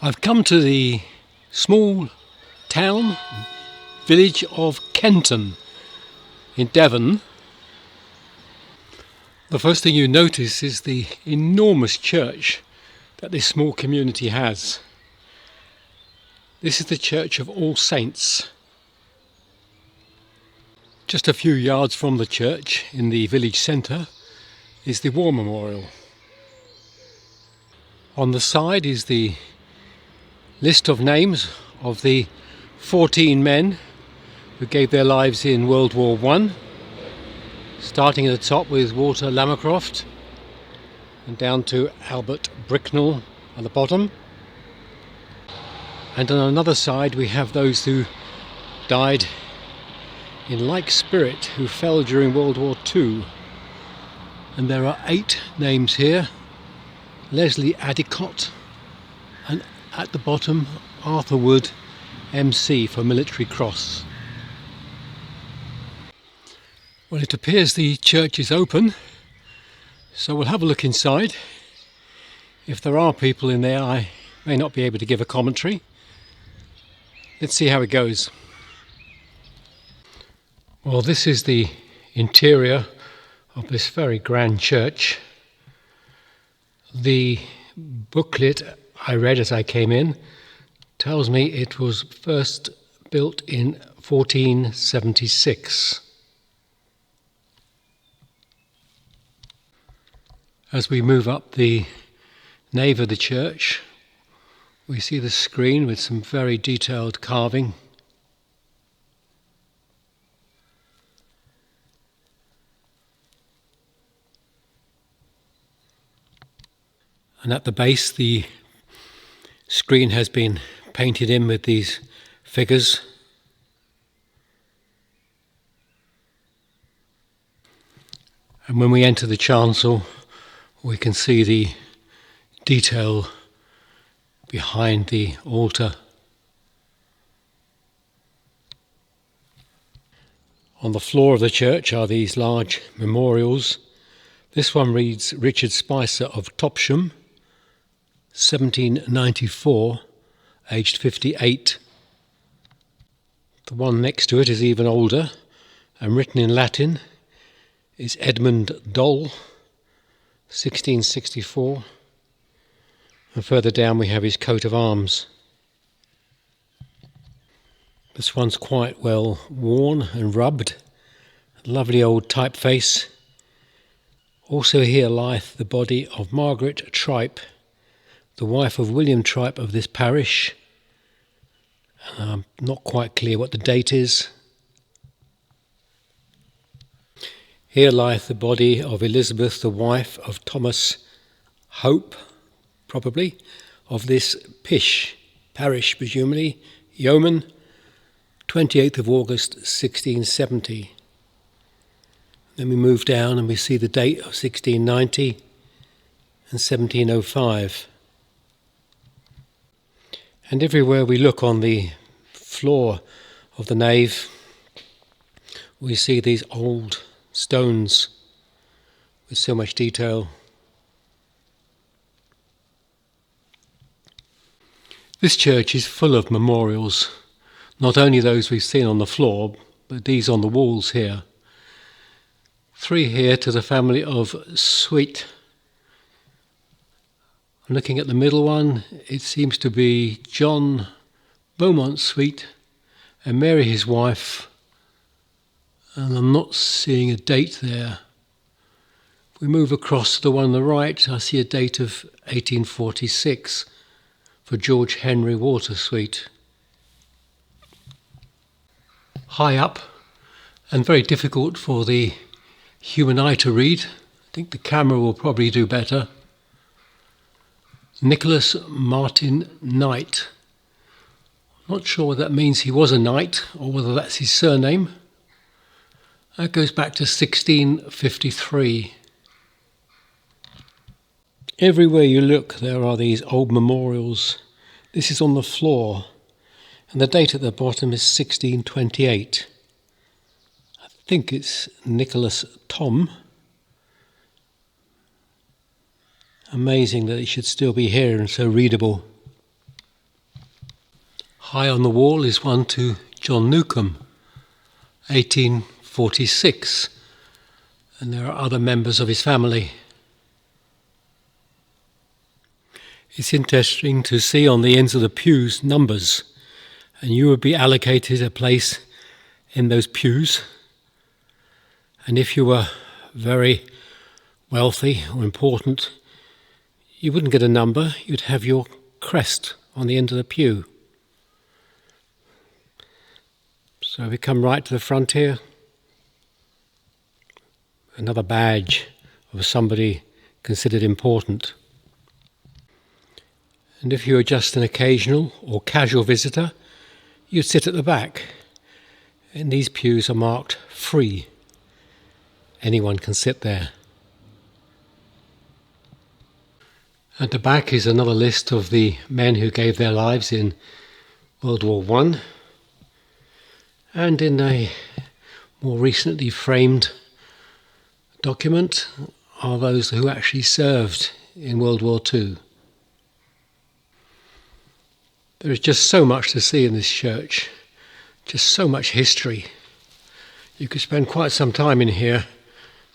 I've come to the small town, village of Kenton in Devon. The first thing you notice is the enormous church that this small community has. This is the Church of All Saints. Just a few yards from the church, in the village centre, is the War Memorial. On the side is the list of names of the 14 men who gave their lives in World War I, starting at the top with Walter Lammercroft and down to Albert Bricknell at the bottom. And on another side we have those who died in like spirit, who fell during World War II. And there are 8 names here. Leslie Addicott, and at the bottom Arthur Wood, MC, for Military Cross. Well, it appears the church is open, so we'll have a look inside. If there are people in there, I may not be able to give a commentary. Let's see how it goes. Well, this is the interior of this very grand church. The booklet I read as I came in tells me it was first built in 1476. As we move up the nave of the church, we see the screen with some very detailed carving. And at the base, the screen has been painted in with these figures. And when we enter the chancel, we can see the detail behind the altar. On the floor of the church are these large memorials. This one reads Richard Spicer of Topsham, 1794, aged 58. The one next to it is even older and written in Latin, is Edmund Dole, 1664. And further down we have his coat of arms. This one's quite well worn and rubbed. Lovely old typeface. Also here lieth the body of Margaret Tripe, the wife of William Tripe of this parish. Not quite clear what the date is. Here lieth the body of Elizabeth, the wife of Thomas Hope, probably, of this parish, presumably, Yeoman, 28th of August 1670. Then we move down and we see the date of 1690 and 1705. And everywhere we look on the floor of the nave, we see these old stones with so much detail. This church is full of memorials, not only those we've seen on the floor, but these on the walls here. 3 here to the family of Sweet. I'm looking at the middle one. It seems to be John Beaumont Sweet and Mary his wife, and I'm not seeing a date there. If we move across to the one on the right, I see a date of 1846 for George Henry Walter Sweet. High up and very difficult for the human eye to read. I think the camera will probably do better. Nicholas Martin Knight. Not sure what that means, he was a knight, or whether that's his surname. That goes back to 1653. Everywhere you look, there are these old memorials. This is on the floor, and the date at the bottom is 1628. I think it's Nicholas Tom. Amazing that it should still be here and so readable. High on the wall is one to John Newcombe, 1846, and there are other members of his family. It's interesting to see on the ends of the pews numbers, and you would be allocated a place in those pews. And if you were very wealthy or important, you wouldn't get a number, you'd have your crest on the end of the pew. So we come right to the front here, another badge of somebody considered important. And if you were just an occasional or casual visitor, you'd sit at the back. And these pews are marked free. Anyone can sit there. At the back is another list of the men who gave their lives in World War I. And in a more recently framed document are those who actually served in World War II. There is just so much to see in this church, just so much history. You could spend quite some time in here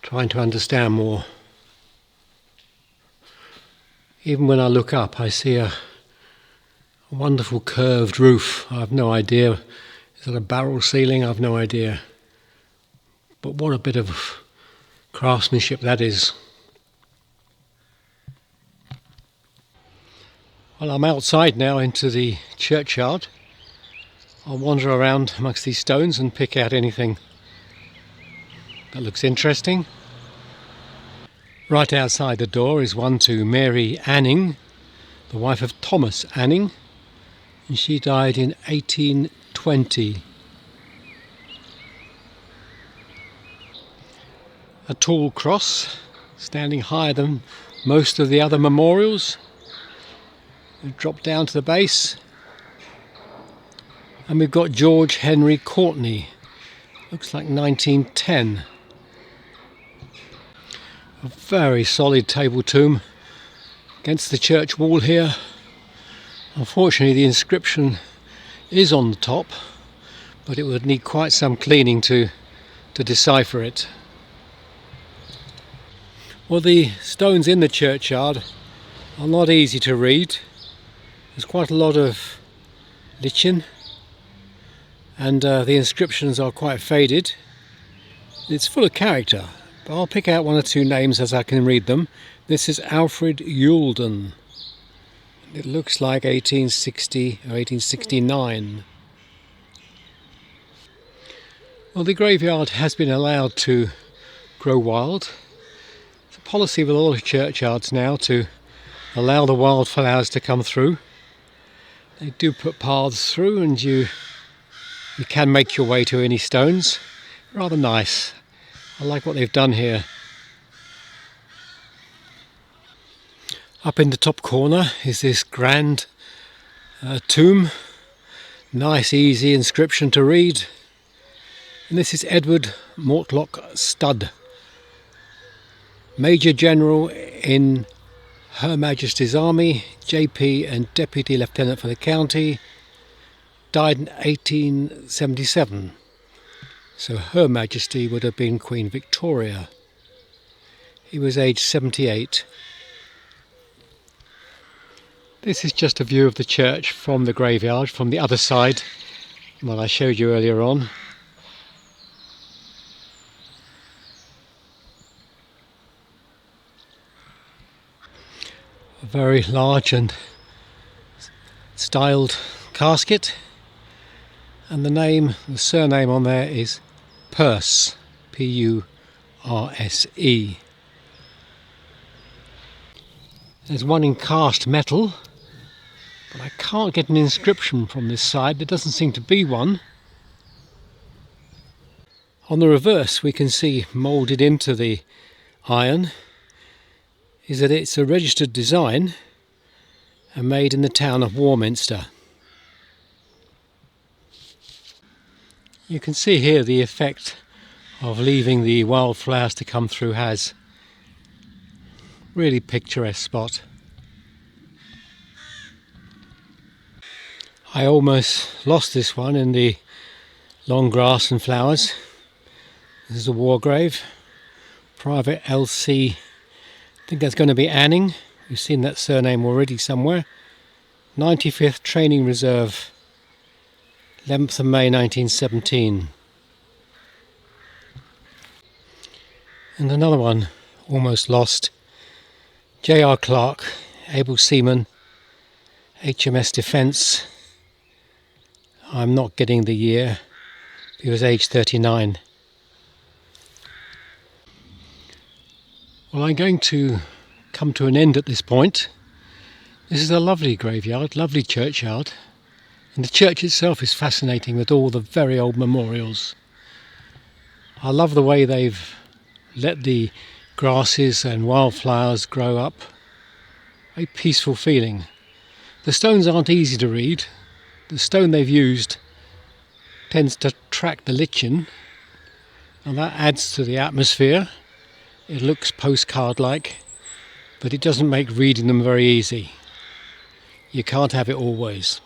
trying to understand more. Even when I look up, I see a wonderful curved roof. I have no idea. Is that a barrel ceiling? I have no idea. But what a bit of craftsmanship that is. Well, I'm outside now into the churchyard. I'll wander around amongst these stones and pick out anything that looks interesting. Right outside the door is one to Mary Anning, the wife of Thomas Anning, and she died in 1820. A tall cross, standing higher than most of the other memorials. We've dropped down to the base, and we've got George Henry Courtney, looks like 1910. A very solid table tomb against the church wall here. Unfortunately, the inscription is on the top, but it would need quite some cleaning to decipher it. Well, the stones in the churchyard are not easy to read. There's quite a lot of lichen, and the inscriptions are quite faded. It's full of character, but I'll pick out one or two names as I can read them. This is Alfred Eulden. It looks like 1860 or 1869. Well, the graveyard has been allowed to grow wild. It's a policy with all the churchyards now to allow the wildflowers to come through. They do put paths through, and you can make your way to any stones. Rather nice. I like what they've done here. Up in the top corner is this grand tomb. Nice, easy inscription to read. And this is Edward Mortlock Studd, Major General in Her Majesty's Army, JP and Deputy Lieutenant for the county, died in 1877. So Her Majesty would have been Queen Victoria. He was aged 78. This is just a view of the church from the graveyard, from the other side, what I showed you earlier on. A very large and styled casket, and the surname on there is Purse, P-U-R-S-E. There's one in cast metal, but I can't get an inscription from this side. There doesn't seem to be one. On the reverse, we can see moulded into the iron is that it's a registered design and made in the town of Warminster. You can see here the effect of leaving the wildflowers to come through has. Really picturesque spot. I almost lost this one in the long grass and flowers. This is a war grave. Private LC, I think that's going to be Anning. We've seen that surname already somewhere. 95th Training Reserve, 11th of May 1917. And another one, almost lost. J.R. Clark, able seaman, HMS Defence. I'm not getting the year. He was age 39. Well, I'm going to come to an end at this point. This is a lovely graveyard, lovely churchyard. And the church itself is fascinating with all the very old memorials. I love the way they've let the grasses and wildflowers grow up. A peaceful feeling. The stones aren't easy to read. The stone they've used tends to track the lichen, and that adds to the atmosphere. It looks postcard-like, but it doesn't make reading them very easy. You can't have it always.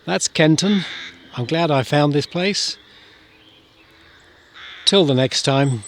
That's Kenton. I'm glad I found this place. Till the next time.